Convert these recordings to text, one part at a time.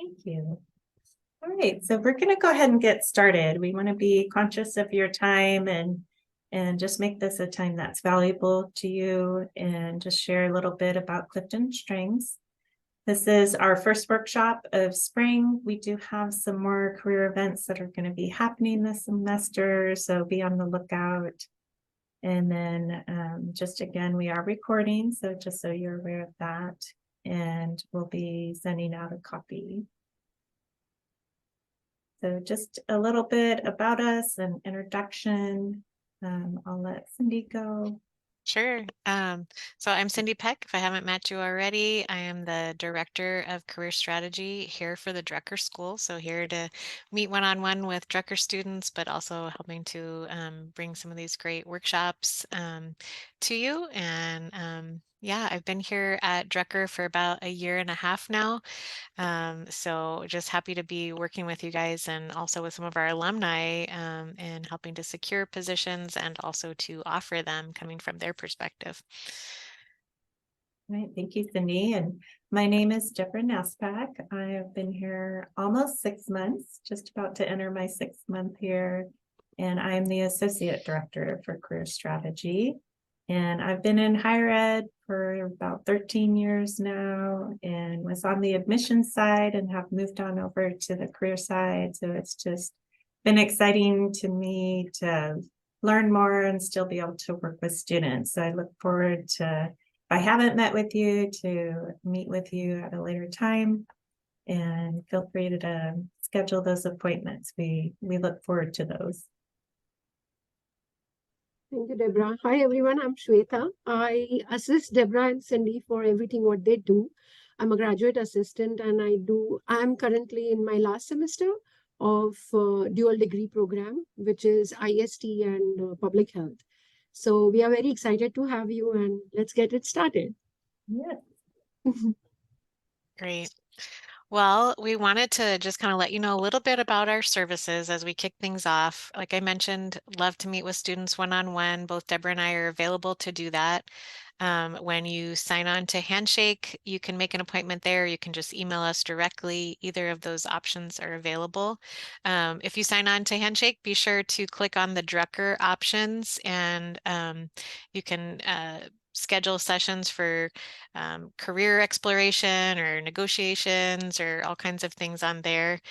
Thank you. All right, so we're going to go ahead and get started. We want to be conscious of your time and just make this a time that's valuable to you and just share a little bit about CliftonStrengths. This is our first workshop of spring. We do have some more career events that are going to be happening this semester, so be on the lookout. And then just again, we are recording, so just so you're aware of that, and we'll be sending out a copy. So just a little bit about us, an introduction. I'll let Cindy go. Sure. So I'm Cindy Peck. If I haven't met you already, I am the Director of Career Strategy here for the Drucker School. So here to meet one-on-one with Drucker students, but also helping to bring some of these great workshops to you. And yeah, I've been here at Drucker for about 1.5 years now. So just happy to be working with you guys and also with some of our alumni and helping to secure positions and also to offer them coming from their perspective. All right, thank you, Cindy. And my name is Deborah Naspak. I have been here almost 6 months, just about to enter my 6th month here. And I'm the Associate Director for Career Strategy. And I've been in higher ed for about 13 years now and was on the admissions side and have moved on over to the career side. So it's just been exciting to me to learn more and still be able to work with students. So I look forward to, if I haven't met with you, to meet with you at a later time, and feel free to schedule those appointments. We look forward to those. Thank you, Deborah. Hi, everyone. I'm Shweta. I assist Deborah and Cindy for everything what they do. I'm a graduate assistant and I'm currently in my last semester of dual degree program, which is IST and public health. So we are very excited to have you and let's get it started. Yeah. Great. Well, we wanted to just kind of let you know a little bit about our services as we kick things off. Like I mentioned, love to meet with students one-on-one. Both Deborah and I are available to do that. When you sign on to Handshake, you can make an appointment there. You can just email us directly. Either of those options are available. If you sign on to Handshake, be sure to click on the Drucker options and you can schedule sessions for career exploration or negotiations or all kinds of things on there.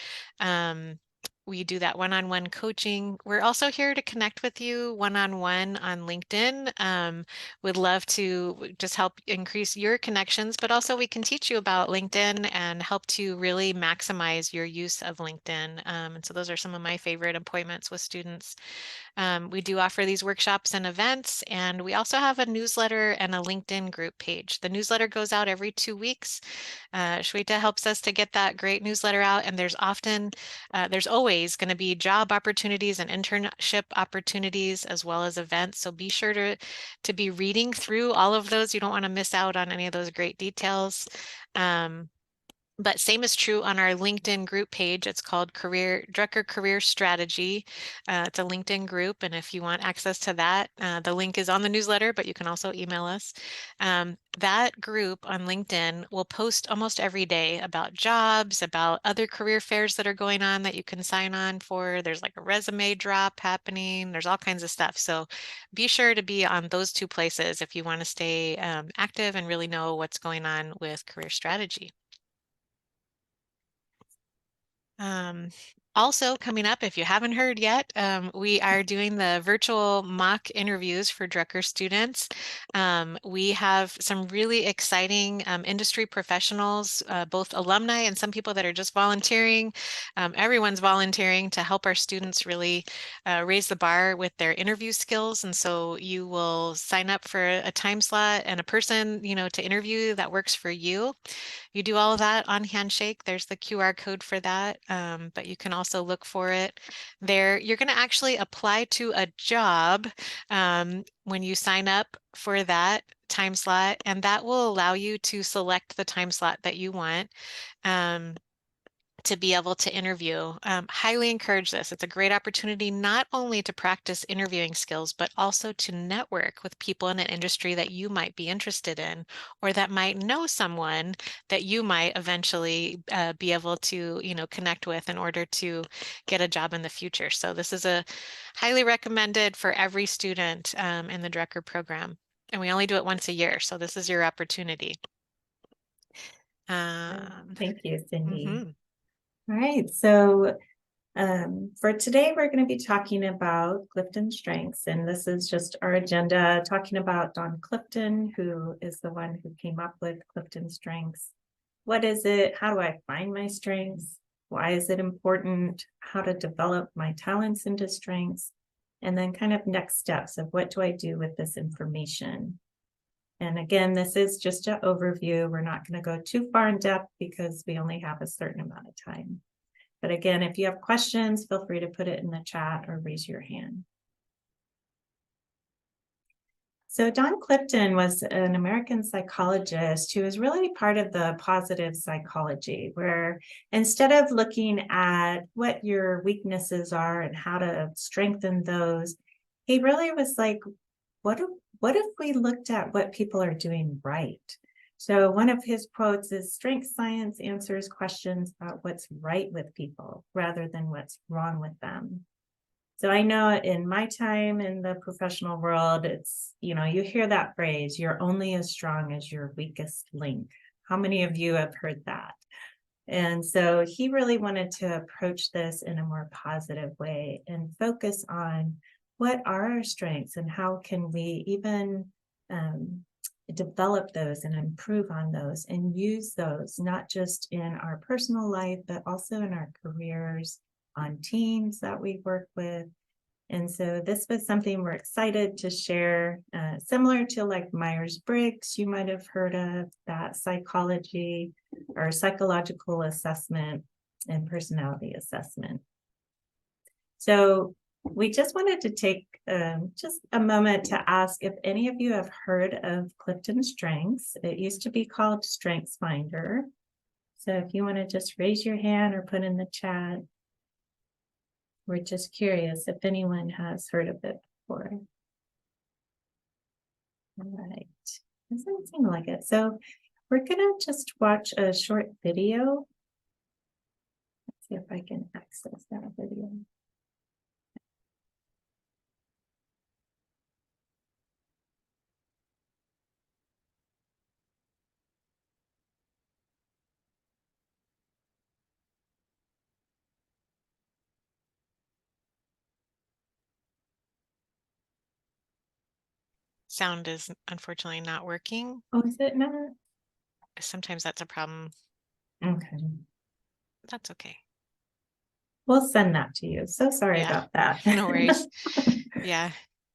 We do that one-on-one coaching. We're also here to connect with you one-on-one on LinkedIn. Would love to just help increase your connections, but also we can teach you about LinkedIn and help to really maximize your use of LinkedIn. And so those are some of my favorite appointments with students. We do offer these workshops and events, and we also have a newsletter and a LinkedIn group page. The newsletter goes out every 2 weeks. Shweta helps us to get that great newsletter out, and there's always going to be job opportunities and internship opportunities as well as events. So be sure to be reading through all of those. You don't want to miss out on any of those great details. But same is true on our LinkedIn group page. It's called Drucker Career Strategy. It's a LinkedIn group, and if you want access to that, the link is on the newsletter, but you can also email us. That group on LinkedIn will post almost every day about jobs, about other career fairs that are going on that you can sign on for. There's like a resume drop happening. There's all kinds of stuff. So be sure to be on those 2 places if you want to stay active and really know what's going on with career strategy. Also coming up, if you haven't heard yet, we are doing the virtual mock interviews for Drucker students. We have some really exciting industry professionals, both alumni and some people that are just volunteering. Everyone's volunteering to help our students really raise the bar with their interview skills. And so you will sign up for a time slot and a person, to interview that works for you. You do all of that on Handshake. There's the QR code for that, but you can also look for it there. You're going to actually apply to a job when you sign up for that time slot, and that will allow you to select the time slot that you want. to be able to interview. Highly encourage this. It's a great opportunity not only to practice interviewing skills, but also to network with people in an industry that you might be interested in, or that might know someone that you might eventually be able to, connect with in order to get a job in the future. So this is a highly recommended for every student in the Drecker program. And we only do it once a year. So this is your opportunity. Thank you, Cindy. Mhm. All right, so for today, we're going to be talking about CliftonStrengths, and this is just our agenda, talking about Don Clifton, who is the one who came up with CliftonStrengths. What is it? How do I find my strengths? Why is it important? How to develop my talents into strengths? And then kind of next steps of what do I do with this information? And again, this is just an overview. We're not going to go too far in depth because we only have a certain amount of time. But again, if you have questions, feel free to put it in the chat or raise your hand. So Don Clifton was an American psychologist who was really part of the positive psychology, where instead of looking at what your weaknesses are and how to strengthen those, he really was like, what if we looked at what people are doing right? So one of his quotes is, strength science answers questions about what's right with people rather than what's wrong with them. So I know in my time in the professional world, it's, you hear that phrase, you're only as strong as your weakest link. How many of you have heard that? And so he really wanted to approach this in a more positive way and focus on what are our strengths and how can we even develop those and improve on those and use those, not just in our personal life, but also in our careers, on teams that we work with. And so this was something we're excited to share, similar to like Myers-Briggs, you might have heard of that psychology or psychological assessment and personality assessment. So we just wanted to take just a moment to ask if any of you have heard of CliftonStrengths. It used to be called StrengthsFinder. So if you want to just raise your hand or put in the chat. We're just curious if anyone has heard of it before. All right, doesn't seem like it. So we're gonna just watch a short video. Let's see if I can access that video. Sound is unfortunately not working. Oh, is it not? Sometimes that's a problem. Okay. That's okay. We'll send that to you. So sorry Yeah. about that. No worries. Yeah.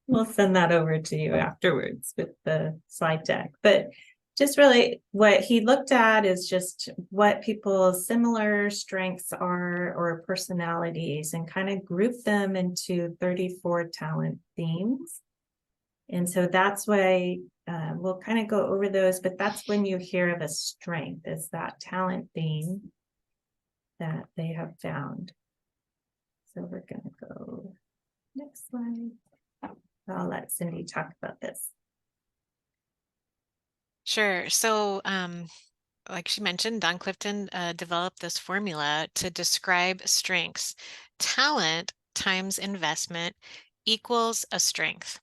We'll send that over to you afterwards with the slide deck. But just really what he looked at is just what people's similar strengths are or personalities and kind of group them into 34 talent themes. And so that's why we'll kind of go over those, but that's when you hear of a strength, is that talent theme that they have found. So we're going to go next slide. I'll let Cindy talk about this. Sure. So, like she mentioned, Don Clifton developed this formula to describe strengths. Talent times investment equals a strength.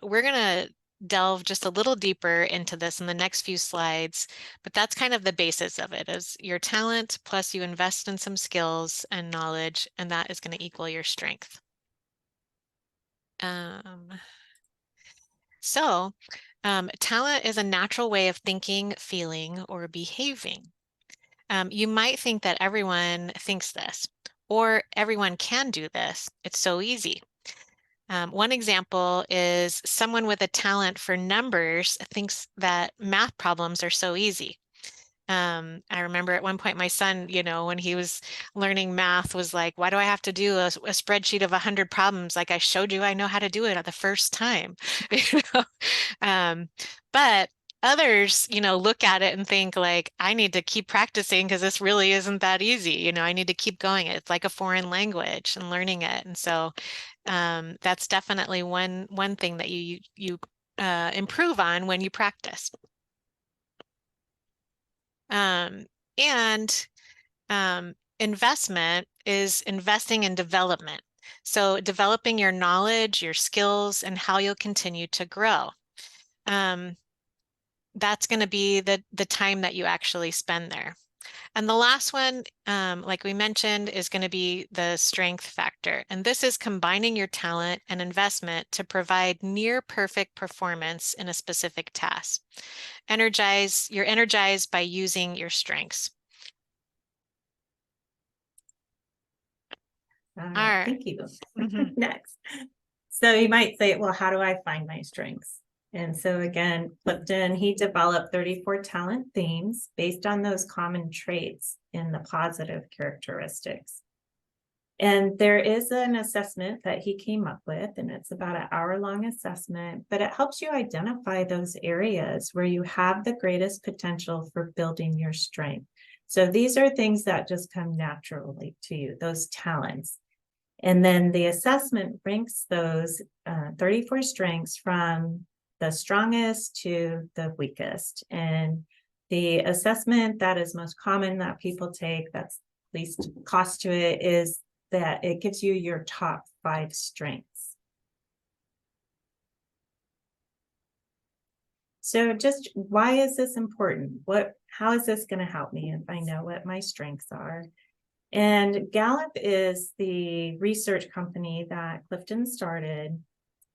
We're going to delve just a little deeper into this in the next few slides, but that's kind of the basis of it, is your talent plus you invest in some skills and knowledge, and that is going to equal your strength. Talent is a natural way of thinking, feeling, or behaving. You might think that everyone thinks this, or everyone can do this. It's so easy. One example is someone with a talent for numbers thinks that math problems are so easy. I remember at one point my son, when he was learning math, was like, why do I have to do a spreadsheet of 100 problems? Like, I showed you I know how to do it at the first time. But others, look at it and think like, I need to keep practicing because this really isn't that easy. I need to keep going. It's like a foreign language and learning it. And so that's definitely one thing that you improve on when you practice. And investment is investing in development. So developing your knowledge, your skills, and how you'll continue to grow. That's going to be the time that you actually spend there. And the last one, like we mentioned, is going to be the strength factor. And this is combining your talent and investment to provide near perfect performance in a specific task. You're energized by using your strengths. All All right, right. thank you. Mhm. Next. So you might say, well, how do I find my strengths? And so again, Clifton, he developed 34 talent themes based on those common traits in the positive characteristics. And there is an assessment that he came up with, and it's about an hour-long assessment, but it helps you identify those areas where you have the greatest potential for building your strength. So these are things that just come naturally to you, those talents. And then the assessment ranks those 34 strengths from the strongest to the weakest. And the assessment that is most common that people take, that's least cost to it, is that it gives you your top 5 strengths. So just why is this important? How is this going to help me if I know what my strengths are? And Gallup is the research company that Clifton started,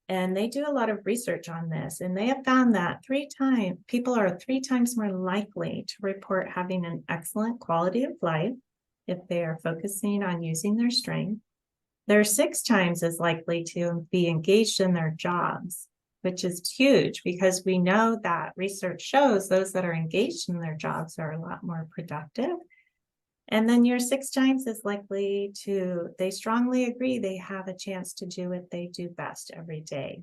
and they do a lot of research on this. And they have found that people are 3 times more likely to report having an excellent quality of life if they are focusing on using their strength. They're 6 times as likely to be engaged in their jobs, which is huge because we know that research shows those that are engaged in their jobs are a lot more productive. And then you're 6 times as likely they strongly agree they have a chance to do what they do best every day.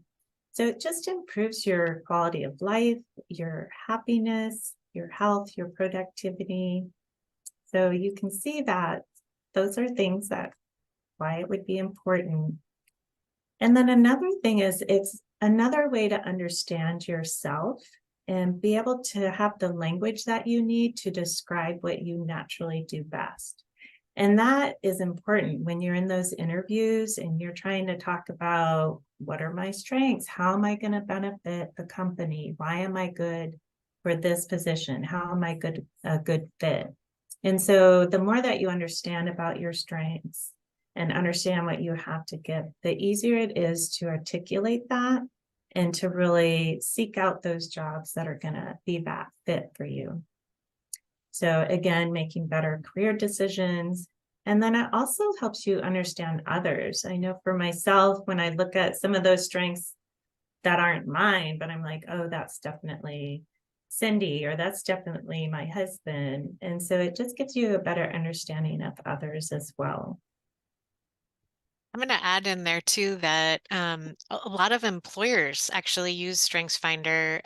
So it just improves your quality of life, your happiness, your health, your productivity. So you can see that those are things that why it would be important. And then another thing is it's another way to understand yourself and be able to have the language that you need to describe what you naturally do best. And that is important when you're in those interviews and you're trying to talk about what are my strengths? How am I going to benefit the company? Why am I good for this position? How am I a good fit? And so the more that you understand about your strengths and understand what you have to give, the easier it is to articulate that and to really seek out those jobs that are going to be that fit for you. So again, making better career decisions. And then it also helps you understand others. I know for myself, when I look at some of those strengths that aren't mine, but I'm like, oh, that's definitely Cindy, or that's definitely my husband. And so it just gives you a better understanding of others as well. I'm going to add in there too that a lot of employers actually use StrengthsFinder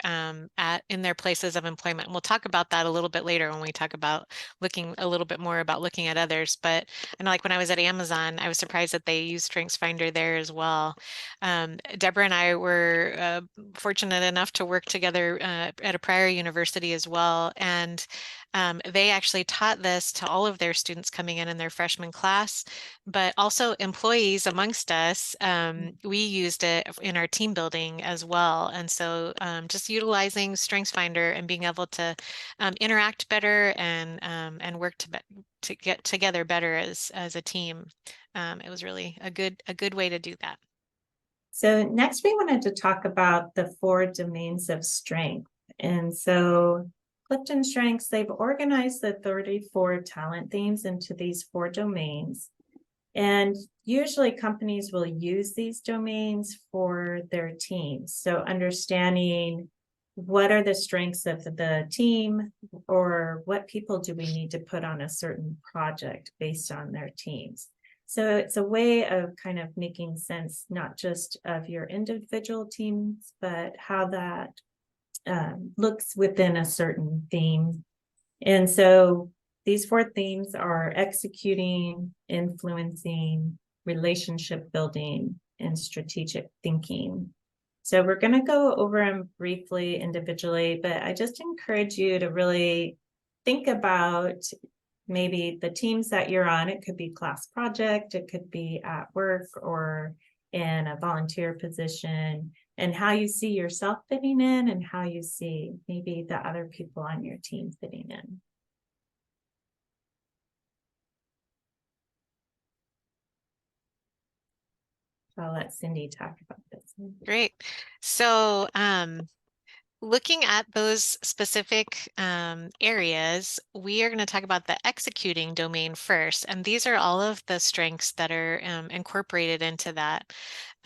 in their places of employment. And we'll talk about that a little bit later when we talk about looking a little bit more about looking at others. But I know, like when I was at Amazon, I was surprised that they use StrengthsFinder there as well. Deborah and I were fortunate enough to work together at a prior university as well, and they actually taught this to all of their students coming in their freshman class, but also employees amongst us. We used it in our team building as well. And so just utilizing StrengthsFinder and being able to interact better and work to get together better as a team. It was really a good way to do that. So next we wanted to talk about the 4 domains of strength. And so CliftonStrengths, they've organized the 34 talent themes into these 4 domains. And usually companies will use these domains for their teams. So understanding what are the strengths of the team, or what people do we need to put on a certain project based on their teams. So it's a way of kind of making sense, not just of your individual teams, but how that looks within a certain theme. And so these 4 themes are executing, influencing, relationship building, and strategic thinking. So we're going to go over them briefly individually, but I just encourage you to really think about maybe the teams that you're on. It could be class project, it could be at work or in a volunteer position, and how you see yourself fitting in and how you see maybe the other people on your team fitting in. I'll let Cindy talk about this one. Great. So, looking at those specific areas, we are going to talk about the executing domain first. And these are all of the strengths that are incorporated into that.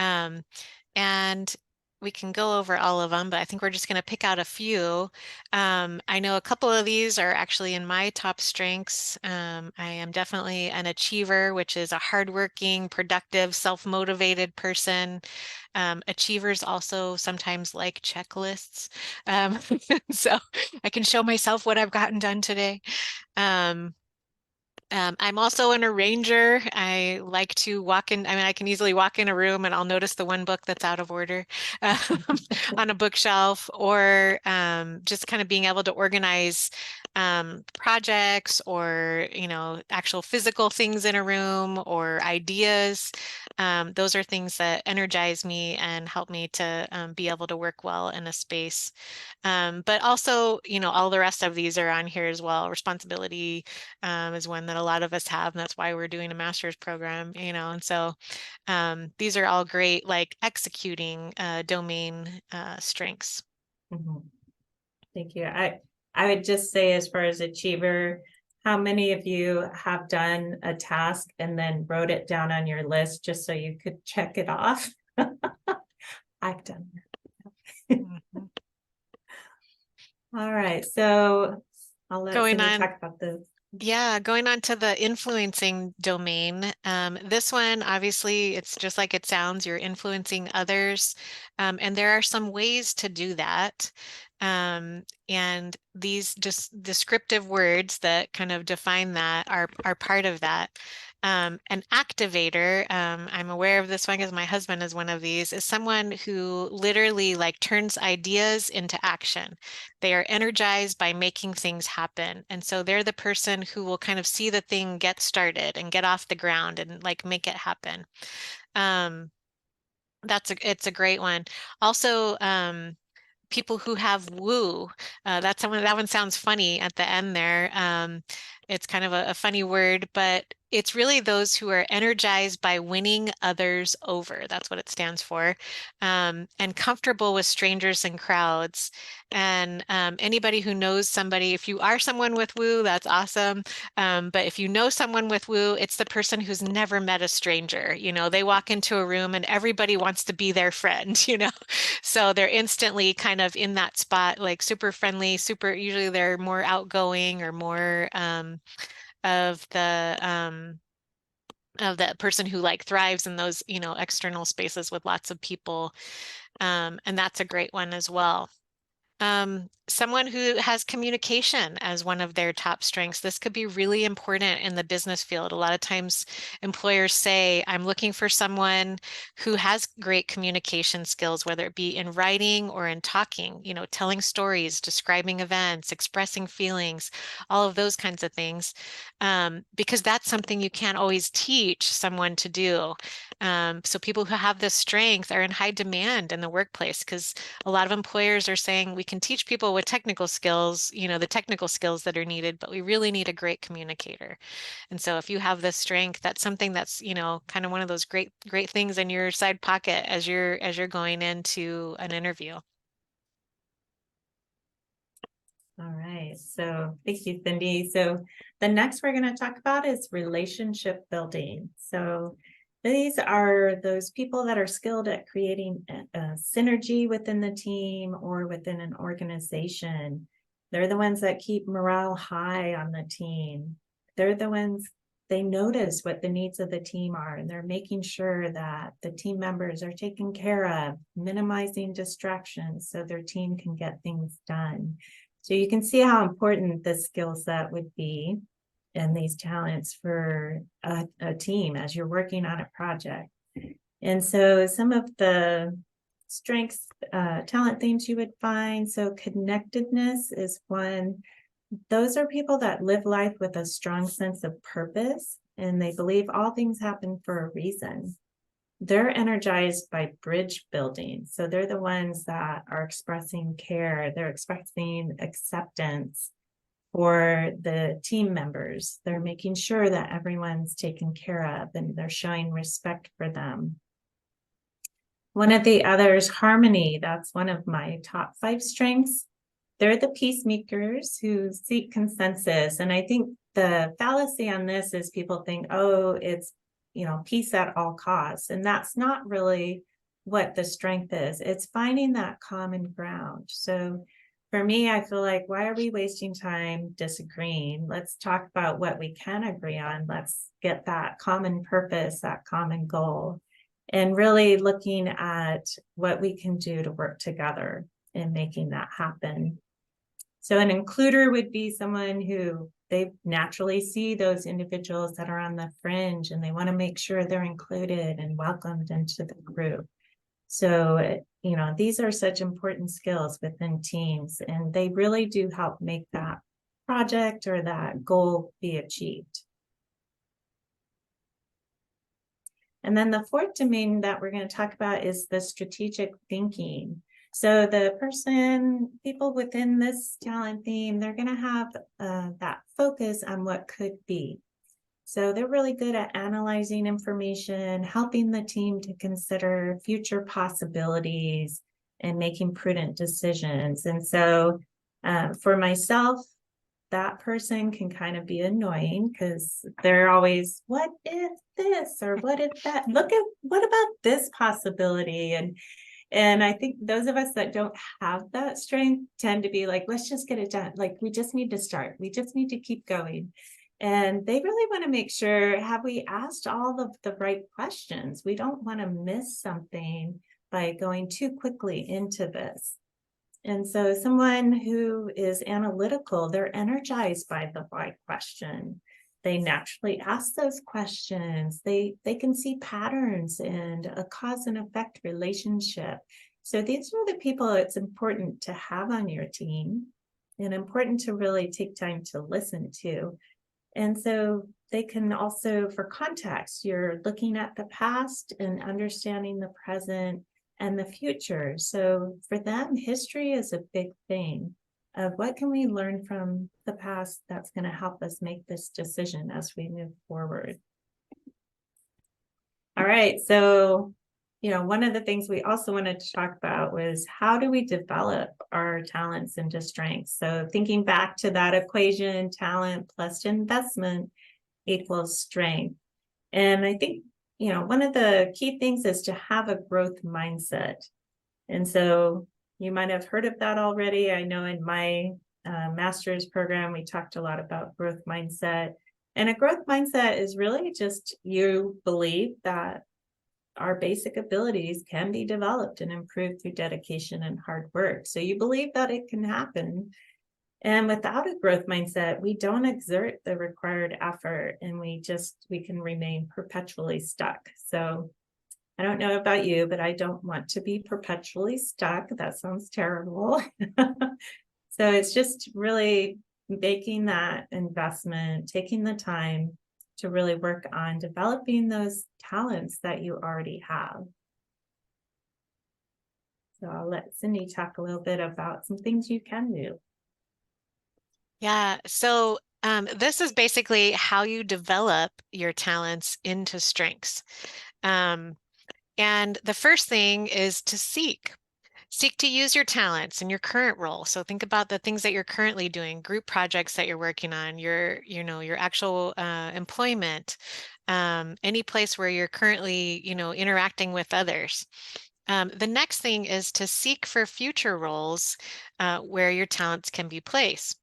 And we can go over all of them, but I think we're just going to pick out a few. I know a couple of these are actually in my top strengths. I am definitely an achiever, which is a hardworking, productive, self-motivated person. Achievers also sometimes like checklists. So I can show myself what I've gotten done today. I'm also an arranger. I like to walk in. I mean, I can easily walk in a room and I'll notice the one book that's out of order on a bookshelf, or just kind of being able to organize projects or, actual physical things in a room or ideas. Those are things that energize me and help me to be able to work well in a space. But also, all the rest of these are on here as well. Responsibility is one that a lot of us have, and that's why we're doing a master's program, and so these are all great, like executing domain strengths. Mhm. Thank you. I would just say, as far as achiever, how many of you have done a task and then wrote it down on your list just so you could check it off? I've done that. Mhm. All right, so I'll let Going Cindy on. talk about this. Yeah, going on to the influencing domain. This one, obviously, it's just like it sounds, you're influencing others. And there are some ways to do that. And these just descriptive words that kind of define that are part of that. An activator, I'm aware of this one because my husband is one of these, is someone who literally like turns ideas into action. They are energized by making things happen. And so they're the person who will kind of see the thing get started and get off the ground and like make it happen. It's a great one. Also, people who have woo. That one sounds funny at the end there. It's kind of a funny word, but it's really those who are energized by winning others over. That's what it stands for. And comfortable with strangers and crowds. And anybody who knows somebody, if you are someone with woo, that's awesome. But if you know someone with woo, it's the person who's never met a stranger. They walk into a room and everybody wants to be their friend, So they're instantly kind of in that spot, like super friendly, usually they're more outgoing or more of the person who like thrives in those, external spaces with lots of people. And that's a great one as well. Someone who has communication as one of their top strengths. This could be really important in the business field. A lot of times employers say, I'm looking for someone who has great communication skills, whether it be in writing or in talking, telling stories, describing events, expressing feelings, all of those kinds of things. Because that's something you can't always teach someone to do. So people who have this strength are in high demand in the workplace because a lot of employers are saying we can teach people with technical skills, the technical skills that are needed, but we really need a great communicator. And so if you have this strength, that's something that's, kind of one of those great things in your side pocket as you're going into an interview. All right, so thank you, Cindy. So the next we're going to talk about is relationship building. So these are those people that are skilled at creating a synergy within the team or within an organization. They're the ones that keep morale high on the team. They're the ones they notice what the needs of the team are, and they're making sure that the team members are taken care of, minimizing distractions so their team can get things done. So you can see how important this skill set would be and these talents for a team as you're working on a project. And so some of the strengths, talent themes you would find. So connectedness is one. Those are people that live life with a strong sense of purpose, and they believe all things happen for a reason. They're energized by bridge building. So they're the ones that are expressing care. They're expressing acceptance for the team members. They're making sure that everyone's taken care of and they're showing respect for them. One of the others, harmony, that's one of my top 5 strengths. They're the peacemakers who seek consensus. And I think the fallacy on this is people think, oh, it's, peace at all costs. And that's not really what the strength is. It's finding that common ground. So for me, I feel like, why are we wasting time disagreeing? Let's talk about what we can agree on. Let's get that common purpose, that common goal, and really looking at what we can do to work together in making that happen. So an includer would be someone who they naturally see those individuals that are on the fringe, and they want to make sure they're included and welcomed into the group. So, these are such important skills within teams, and they really do help make that project or that goal be achieved. And then the 4th domain that we're going to talk about is the strategic thinking. So the people within this talent theme, they're going to have that focus on what could be. So they're really good at analyzing information, helping the team to consider future possibilities and making prudent decisions. And so for myself, that person can kind of be annoying because they're always, what if this or what if that? What about this possibility? And I think those of us that don't have that strength tend to be like, let's just get it done. Like, we just need to start. We just need to keep going. And they really want to make sure, have we asked all of the right questions? We don't want to miss something by going too quickly into this. And so someone who is analytical, they're energized by the why question. They naturally ask those questions. They can see patterns and a cause and effect relationship. So these are the people it's important to have on your team and important to really take time to listen to. And so they can also, for context, you're looking at the past and understanding the present and the future. So for them, history is a big thing of what can we learn from the past that's going to help us make this decision as we move forward. All right, so one of the things we also wanted to talk about was, how do we develop our talents into strengths? So thinking back to that equation, talent plus investment equals strength. And I think, one of the key things is to have a growth mindset. And so you might have heard of that already. I know in my master's program, we talked a lot about growth mindset. And a growth mindset is really just, you believe that our basic abilities can be developed and improved through dedication and hard work. So you believe that it can happen. And without a growth mindset, we don't exert the required effort, and we can remain perpetually stuck. So I don't know about you, but I don't want to be perpetually stuck. That sounds terrible. So it's just really making that investment, taking the time to really work on developing those talents that you already have. So I'll let Cindy talk a little bit about some things you can do. Yeah, so this is basically how you develop your talents into strengths. And the first thing is to seek to use your talents in your current role. So think about the things that you're currently doing, group projects that you're working on, your actual employment, any place where you're currently, interacting with others. The next thing is to seek for future roles where your talents can be placed.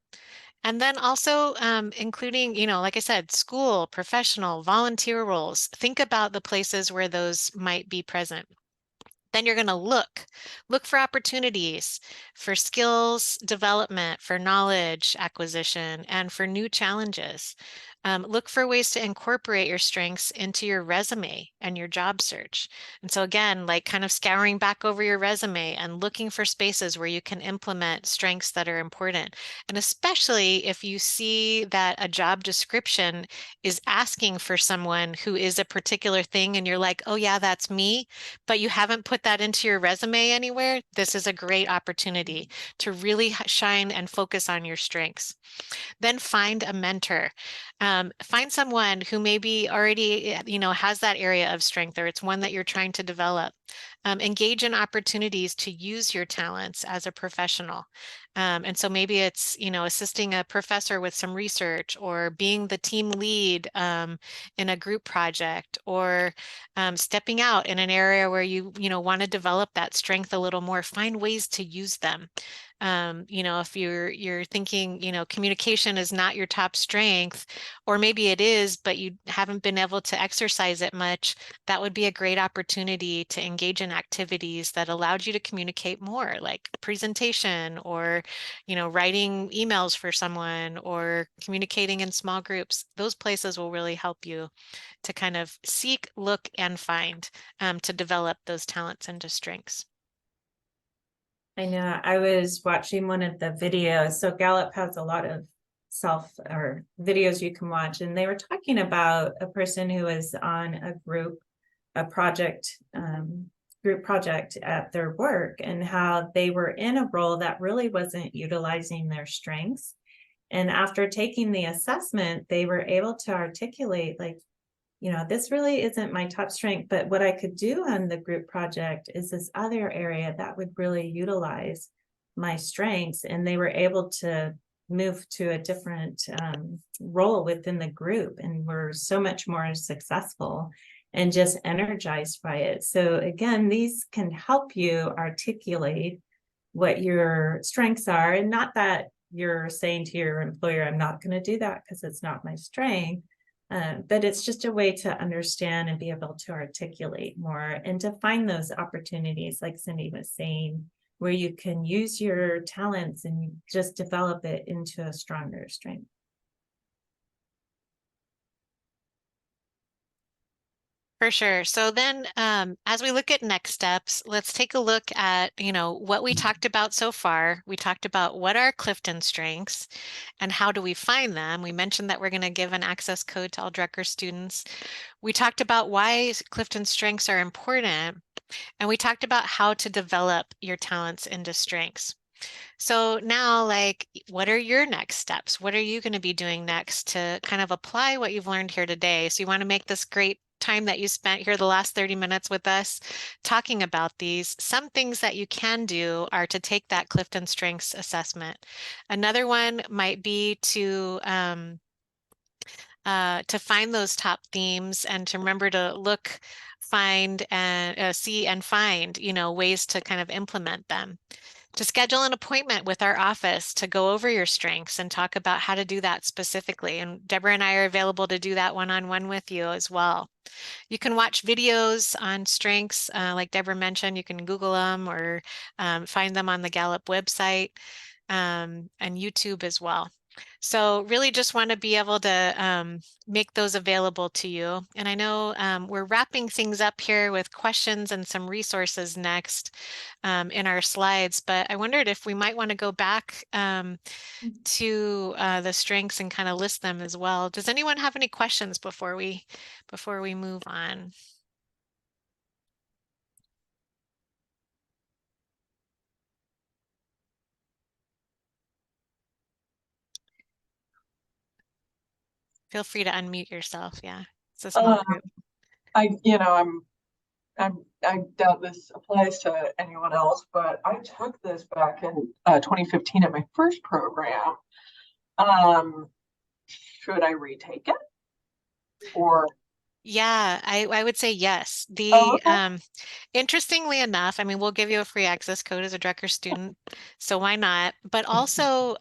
And then also including, like I said, school, professional, volunteer roles. Think about the places where those might be present. Then you're going to look for opportunities for skills development, for knowledge acquisition, and for new challenges. Look for ways to incorporate your strengths into your resume and your job search. And so again, like kind of scouring back over your resume and looking for spaces where you can implement strengths that are important. And especially if you see that a job description is asking for someone who is a particular thing and you're like, oh yeah, that's me, but you haven't put that into your resume anywhere, this is a great opportunity to really shine and focus on your strengths. Then find a mentor. Find someone who maybe already, has that area of strength, or it's one that you're trying to develop. Engage in opportunities to use your talents as a professional. And so maybe it's, assisting a professor with some research, or being the team lead in a group project, or stepping out in an area where you want to develop that strength a little more. Find ways to use them. If you're thinking, communication is not your top strength, or maybe it is, but you haven't been able to exercise it much, that would be a great opportunity to engage in activities that allowed you to communicate more, like presentation, or, writing emails for someone, or communicating in small groups. Those places will really help you to kind of seek, look, and find to develop those talents into strengths. I know I was watching one of the videos. So Gallup has a lot of or videos you can watch, and they were talking about a person who was on a group project at their work, and how they were in a role that really wasn't utilizing their strengths. And after taking the assessment, they were able to articulate, like, this really isn't my top strength, but what I could do on the group project is this other area that would really utilize my strengths. And they were able to move to a different role within the group, and were so much more successful and just energized by it. So again, these can help you articulate what your strengths are, and not that you're saying to your employer, I'm not going to do that because it's not my strength. But it's just a way to understand and be able to articulate more, and to find those opportunities, like Cindy was saying, where you can use your talents and just develop it into a stronger strength. For sure. So then, as we look at next steps, let's take a look at, what we talked about so far. We talked about what are Clifton strengths and how do we find them. We mentioned that we're going to give an access code to all Drucker students. We talked about why Clifton strengths are important, and we talked about how to develop your talents into strengths. So now, like, what are your next steps? What are you going to be doing next to kind of apply what you've learned here today? So you want to make this great time that you spent here the last 30 minutes with us talking about these. Some things that you can do are to take that Clifton Strengths assessment. Another one might be to find those top themes, and to remember to look, find, and see and find, ways to kind of implement them. To schedule an appointment with our office to go over your strengths and talk about how to do that specifically. And Deborah and I are available to do that one-on-one with you as well. You can watch videos on strengths, like Deborah mentioned. You can Google them, or find them on the Gallup website, and YouTube as well. So really just want to be able to make those available to you. And I know we're wrapping things up here with questions and some resources next in our slides, but I wondered if we might want to go back to the strengths and kind of list them as well. Does anyone have any questions before we move on? Feel free to unmute yourself. Yeah, it's a small group. I doubt this applies to anyone else, but I took this back in 2015 at my first program. Should I retake it? Or Yeah, I would say yes. Oh, The okay. interestingly enough, I mean, we'll give you a free access code as a Drucker student, so why not? But also,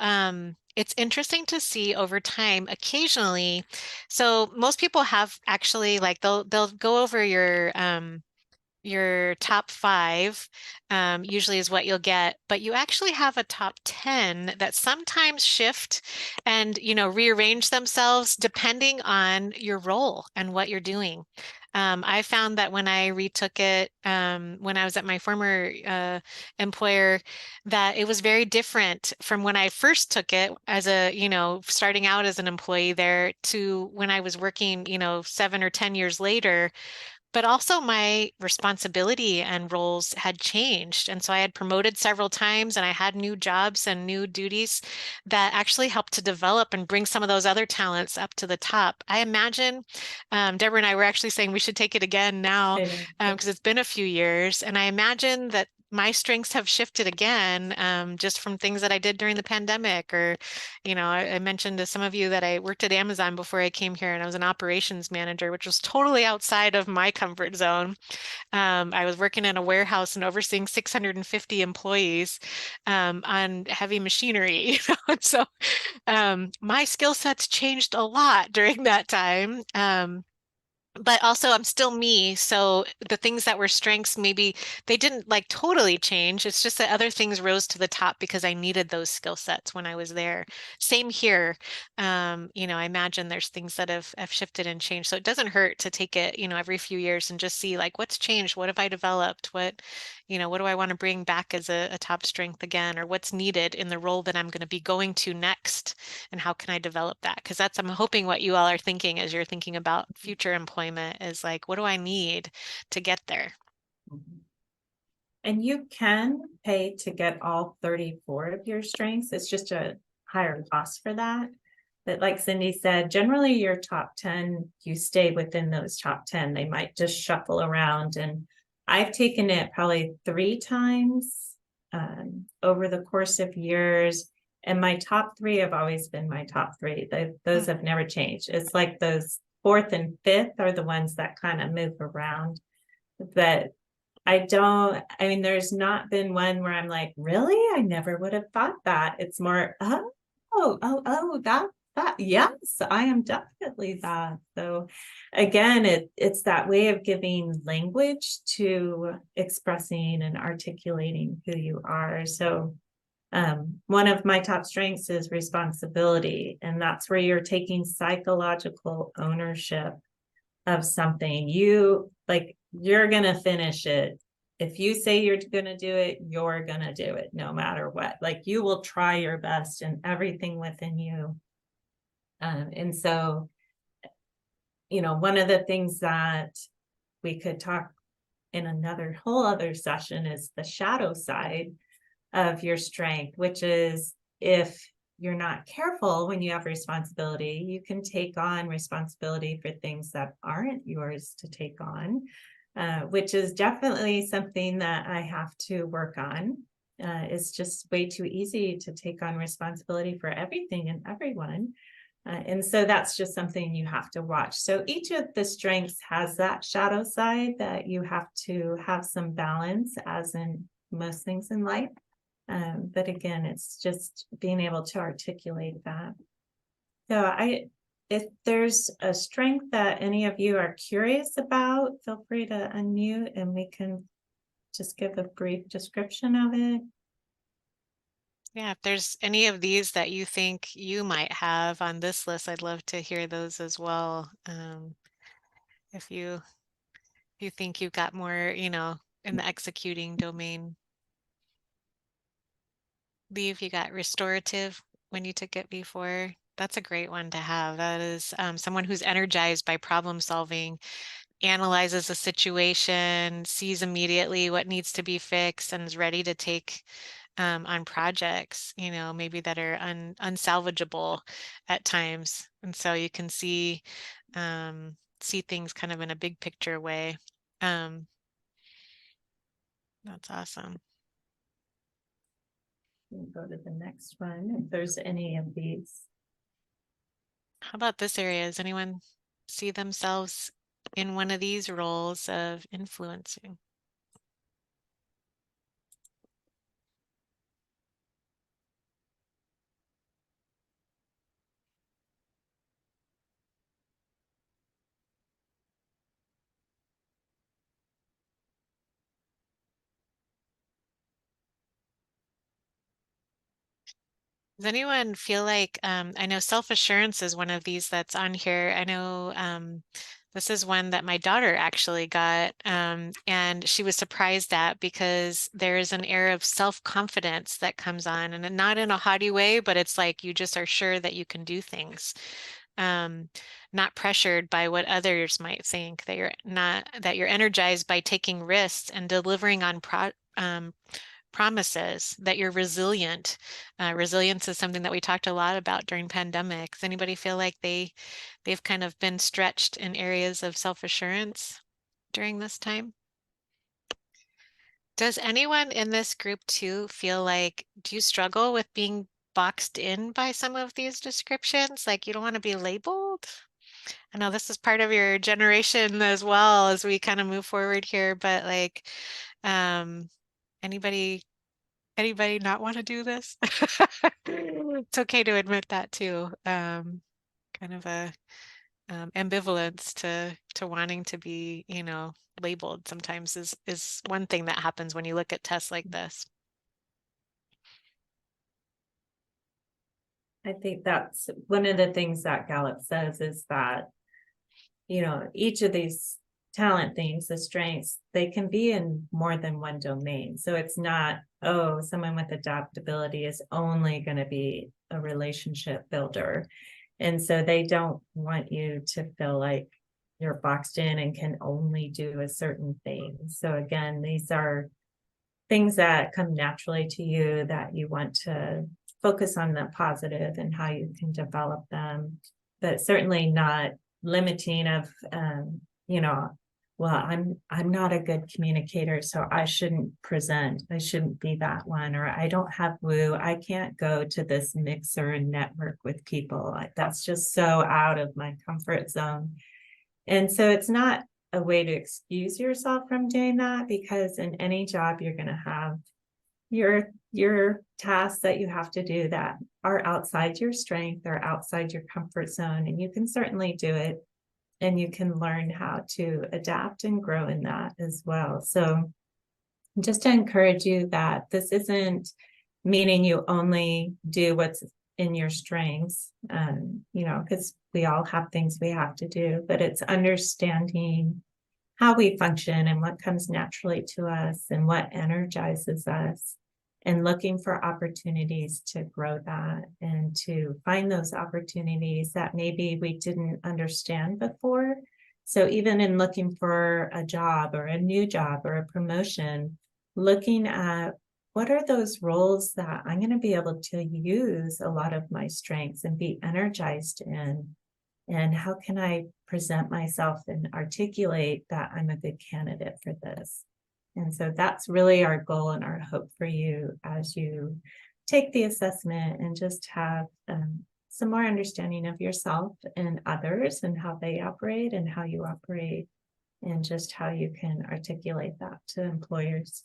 it's interesting to see over time, occasionally. So most people have actually like they'll go over your top five, usually is what you'll get, but you actually have a top 10 that sometimes shift and, rearrange themselves depending on your role and what you're doing. I found that when I retook it, when I was at my former employer, that it was very different from when I first took it as a, starting out as an employee there to when I was working, 7 or 10 years later, but also my responsibility and roles had changed. And so I had promoted several times and I had new jobs and new duties that actually helped to develop and bring some of those other talents up to the top. I imagine, Deborah and I were actually saying we should take it again now I know. because it's been a few years. And I imagine that my strengths have shifted again, just from things that I did during the pandemic. Or, I mentioned to some of you that I worked at Amazon before I came here and I was an operations manager, which was totally outside of my comfort zone. I was working in a warehouse and overseeing 650 employees on heavy machinery. So my skill sets changed a lot during that time. But also I'm still me. So the things that were strengths, maybe they didn't like totally change. It's just that other things rose to the top because I needed those skill sets when I was there. Same here. I imagine there's things that have shifted and changed. So it doesn't hurt to take it, every few years and just see like what's changed, what have I developed, what do I want to bring back as a top strength again, or what's needed in the role that I'm going to be going to next, and how can I develop that? Because that's, I'm hoping, what you all are thinking as you're thinking about future employment is like, what do I need to get there? Mhm. And you can pay to get all 34 of your strengths. It's just a higher cost for that. But like Cindy said, generally your top 10, you stay within those top 10. They might just shuffle around. And I've taken it probably 3 times over the course of years. And my top 3 have always been my top 3. Those have never changed. It's like those 4th and 5th are the ones that kind of move around. But I mean, there's not been one where I'm like, really? I never would have thought that. It's more, yes, I am definitely that. So again, it's that way of giving language to expressing and articulating who you are. So one of my top strengths is responsibility, and that's where you're taking psychological ownership of something. You're gonna finish it. If you say you're gonna do it, you're gonna do it no matter what. Like you will try your best and everything within you. And so, one of the things that we could talk in another whole other session is the shadow side of your strength, which is if you're not careful when you have responsibility, you can take on responsibility for things that aren't yours to take on, which is definitely something that I have to work on. It's just way too easy to take on responsibility for everything and everyone. And so that's just something you have to watch. So each of the strengths has that shadow side that you have to have some balance, as in most things in life. But again, it's just being able to articulate that. So if there's a strength that any of you are curious about, feel free to unmute and we can just give a brief description of it. Yeah, if there's any of these that you think you might have on this list, I'd love to hear those as well. If you think you've got more, in the executing domain. Lee, if you got restorative when you took it before, that's a great one to have. That is someone who's energized by problem solving, analyzes a situation, sees immediately what needs to be fixed, and is ready to take on projects, maybe that are unsalvageable at times. And so you can see things kind of in a big picture way. That's awesome. We'll go to the next one if there's any of these. How about this area? Does anyone see themselves in one of these roles of influencing? Does anyone feel like, I know self-assurance is one of these that's on here. I know this is one that my daughter actually got, and she was surprised at because there's an air of self-confidence that comes on, and not in a haughty way, but it's like you just are sure that you can do things. Not pressured by what others might think, that you're energized by taking risks and delivering on promises, that you're resilient. Resilience is something that we talked a lot about during pandemic. Does anybody feel like they've kind of been stretched in areas of self-assurance during this time? Does anyone in this group too feel like, do you struggle with being boxed in by some of these descriptions? Like you don't want to be labeled? I know this is part of your generation as well as we kind of move forward here, but like, anybody not want to do this? It's okay to admit that too. Kind of a ambivalence to wanting to be, labeled sometimes is one thing that happens when you look at tests like this. I think that's one of the things that Gallup says is that, each of these talent things, the strengths, they can be in more than one domain. So it's not, oh, someone with adaptability is only going to be a relationship builder. And so they don't want you to feel like you're boxed in and can only do a certain thing. So again, these are things that come naturally to you that you want to focus on the positive and how you can develop them, but certainly not limiting of, well, I'm not a good communicator, so I shouldn't present. I shouldn't be that one, or I don't have woo. I can't go to this mixer and network with people. That's just so out of my comfort zone. And so it's not a way to excuse yourself from doing that, because in any job you're going to have your tasks that you have to do that are outside your strength or outside your comfort zone, and you can certainly do it, and you can learn how to adapt and grow in that as well. So just to encourage you that this isn't meaning you only do what's in your strengths, because we all have things we have to do, but it's understanding how we function and what comes naturally to us and what energizes us, and looking for opportunities to grow that and to find those opportunities that maybe we didn't understand before. So even in looking for a job or a new job or a promotion, looking at what are those roles that I'm going to be able to use a lot of my strengths and be energized in, and how can I present myself and articulate that I'm a good candidate for this. And so that's really our goal and our hope for you as you take the assessment and just have some more understanding of yourself and others and how they operate and how you operate, and just how you can articulate that to employers.